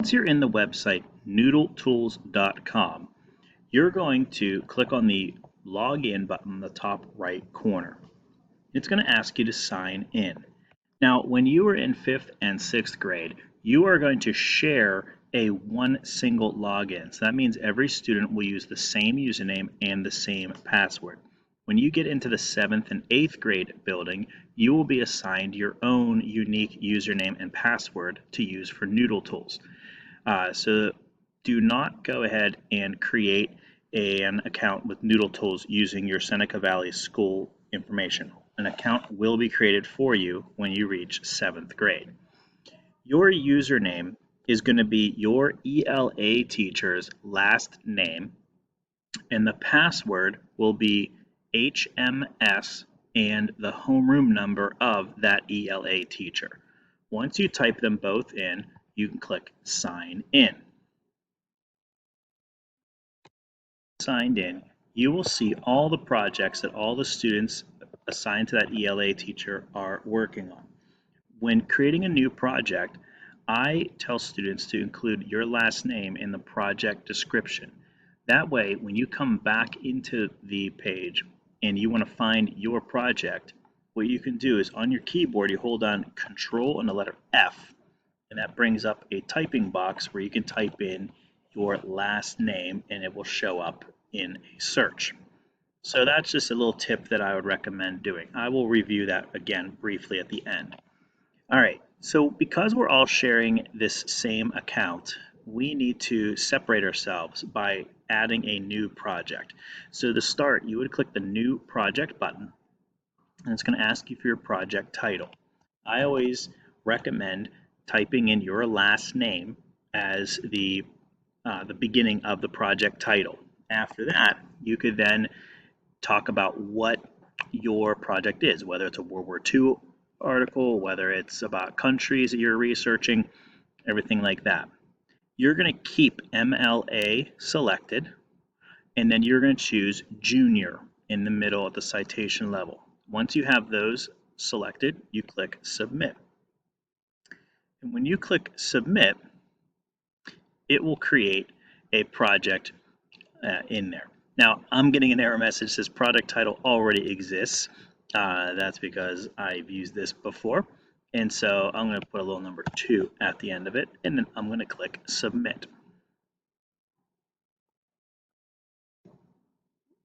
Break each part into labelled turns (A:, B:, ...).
A: Once you're in the website noodletools.com, you're going to click on the login button in the top right corner. It's going to ask you to sign in. Now, when you were in 5th and 6th grade, you are going to share a one single login. So that means every student will use the same username and the same password. When you get into the 7th and 8th grade building, you will be assigned your own unique username and password to use for Noodle Tools. So do not go ahead and create an account with Noodle Tools using your Seneca Valley school information. An account will be created for you when you reach 7th grade. Your username is going to be your ELA teacher's last name, and the password will be HMS and the homeroom number of that ELA teacher. Once you type them both in, you can click Sign In. Signed in, you will see all the projects that all the students assigned to that ELA teacher are working on. When creating a new project, I tell students to include your last name in the project description. That way, when you come back into the page and you want to find your project, what you can do is on your keyboard, you hold on Control and the letter F, and that brings up a typing box where you can type in your last name and it will show up in a search. So that's just a little tip that I would recommend doing. I will review that again briefly at the end. All right, so because we're all sharing this same account, we need to separate ourselves by adding a new project. So to start, you would click the New Project button, and it's going to ask you for your project title. I always recommend typing in your last name as the beginning of the project title. After that, you could then talk about what your project is, whether it's a World War II article, whether it's about countries that you're researching, everything like that. You're going to keep MLA selected, and then you're going to choose Junior in the middle at the citation level. Once you have those selected, you click Submit. And when you click Submit, it will create a project in there. Now, I'm getting an error message that says product title already exists. That's because I've used this before. And so I'm going to put a little number 2 at the end of it, and then I'm going to click Submit.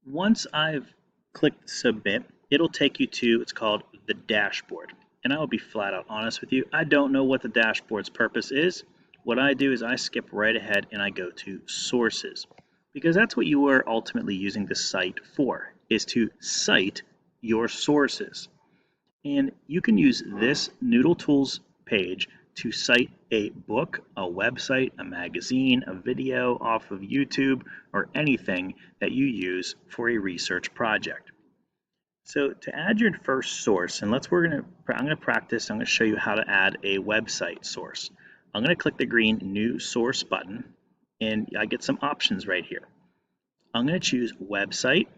A: Once I've clicked Submit, it'll take you to, it's called the dashboard. And I will be flat out honest with you, I don't know what the dashboard's purpose is. What I do is I skip right ahead and I go to Sources, because that's what you are ultimately using the site for, is to cite your sources. And you can use this Noodle Tools page to cite a book, a website, a magazine, a video off of YouTube, or anything that you use for a research project. So to add your first source, and I'm going to practice, I'm going to show you how to add a website source. I'm going to click the green New Source button, and I get some options right here. I'm going to choose Website,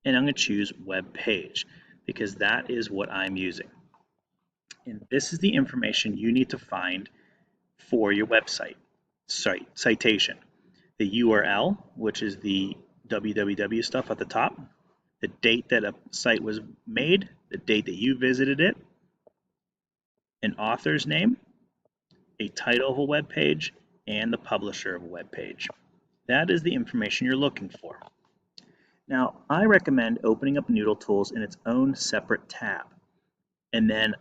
A: and I'm going to choose Web Page, because that is what I'm using. And this is the information you need to find for your website citation. The URL, which is the www stuff at the top, the date that a site was made, the date that you visited it, an author's name, a title of a web page, and the publisher of a web page. That is the information you're looking for. Now, I recommend opening up Noodle Tools in its own separate tab. And then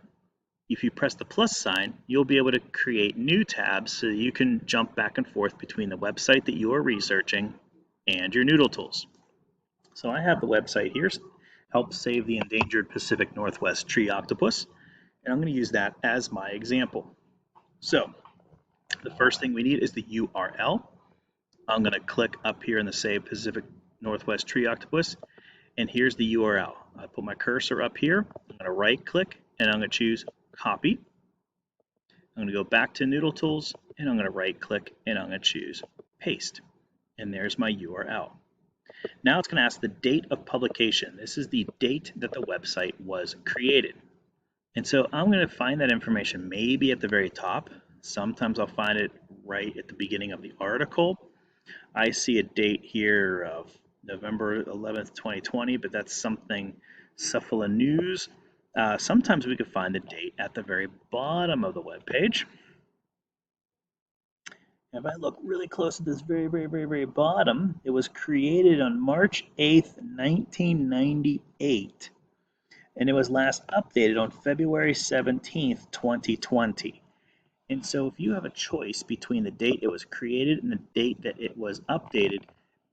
A: if you press the plus sign, you'll be able to create new tabs so that you can jump back and forth between the website that you are researching and your Noodle Tools. So I have the website here, Help Save the Endangered Pacific Northwest Tree Octopus, and I'm going to use that as my example. So the first thing we need is the URL. I'm going to click up here in the Save Pacific Northwest Tree Octopus, and here's the URL. I put my cursor up here, I'm going to right click, and I'm going to choose Copy. I'm going to go back to Noodle Tools, and I'm going to right click, and I'm going to choose Paste. And there's my URL. Now it's going to ask the date of publication. This is the date that the website was created. And so I'm going to find that information maybe at the very top. Sometimes I'll find it right at the beginning of the article. I see a date here of November 11th, 2020, but that's something Cephala News. Sometimes we could find the date at the very bottom of the web page. If I look really close at this very bottom, it was created on March 8th, 1998, and it was last updated on February 17th, 2020. And so if you have a choice between the date it was created and the date that it was updated,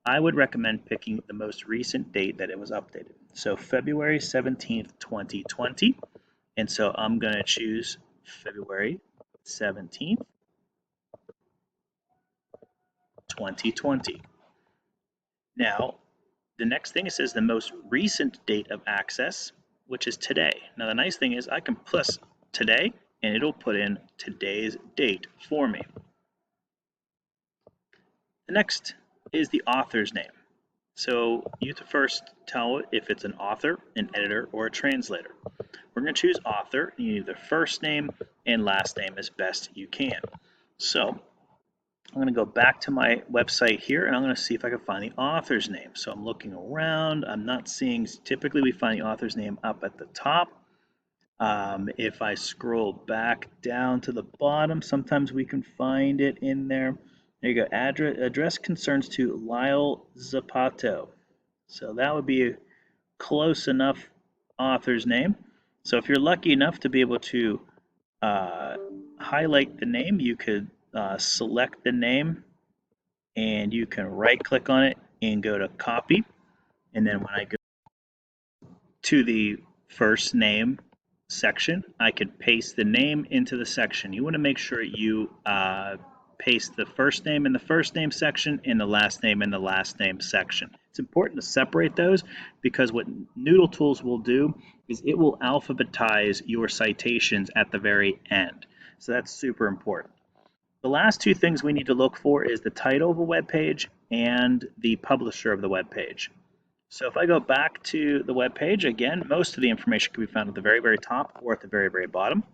A: I would recommend picking the most recent date that it was updated. So February 17th, 2020. And so I'm going to choose February 17th, 2020. Now, the next thing it says the most recent date of access, which is today. Now, the nice thing is I can plus today, and it'll put in today's date for me. The next is the author's name. So you have to first tell if it's an author, an editor, or a translator. We're going to choose author. You need the first name and last name as best you can. So I'm going to go back to my website here, and I'm going to see if I can find the author's name. So I'm looking around. I'm not seeing, typically we find the author's name up at the top. If I scroll back down to the bottom, sometimes we can find it in there. There you go. Address concerns to Lyle Zapato. So that would be a close enough author's name. So if you're lucky enough to be able to highlight the name, you could select the name and you can right click on it and go to copy. And then when I go to the first name section, I could paste the name into the section. You want to make sure you paste the first name in the first name section and the last name in the last name section. It's important to separate those because what Noodle Tools will do is it will alphabetize your citations at the very end. So that's super important. The last two things we need to look for is the title of a web page and the publisher of the web page. So if I go back to the web page, again, most of the information can be found at the very top or at the very bottom.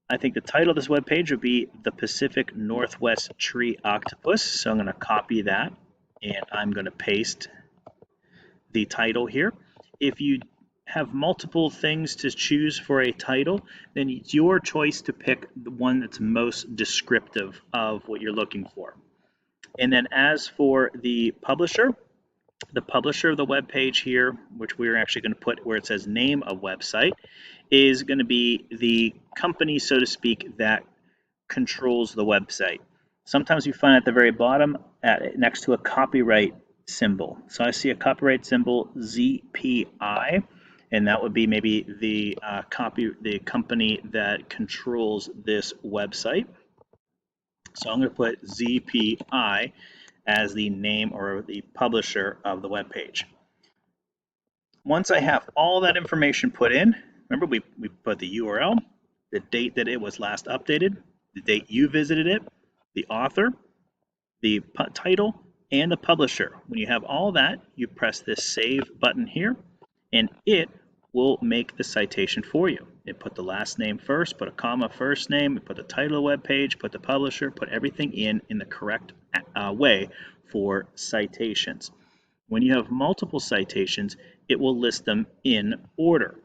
A: I think the title of this web page would be The Pacific Northwest Tree Octopus. So I'm going to copy that and I'm going to paste the title here. If you have multiple things to choose for a title, then it's your choice to pick the one that's most descriptive of what you're looking for. And then as for the publisher of the web page here, which we're actually going to put where it says name of website, is going to be the company, so to speak, that controls the website. Sometimes you find at the very bottom next to a copyright symbol. So I see a copyright symbol ZPI, and that would be maybe the company that controls this website. So I'm going to put ZPI as the name or the publisher of the web page. Once I have all that information put in, remember we put the URL, the date that it was last updated, the date you visited it, the author, the title, and the publisher. When you have all that, you press this save button here, and it will make the citation for you. It put the last name first, put a comma first name, put the title of the web page, put the publisher, put everything in the correct way for citations. When you have multiple citations, it will list them in order.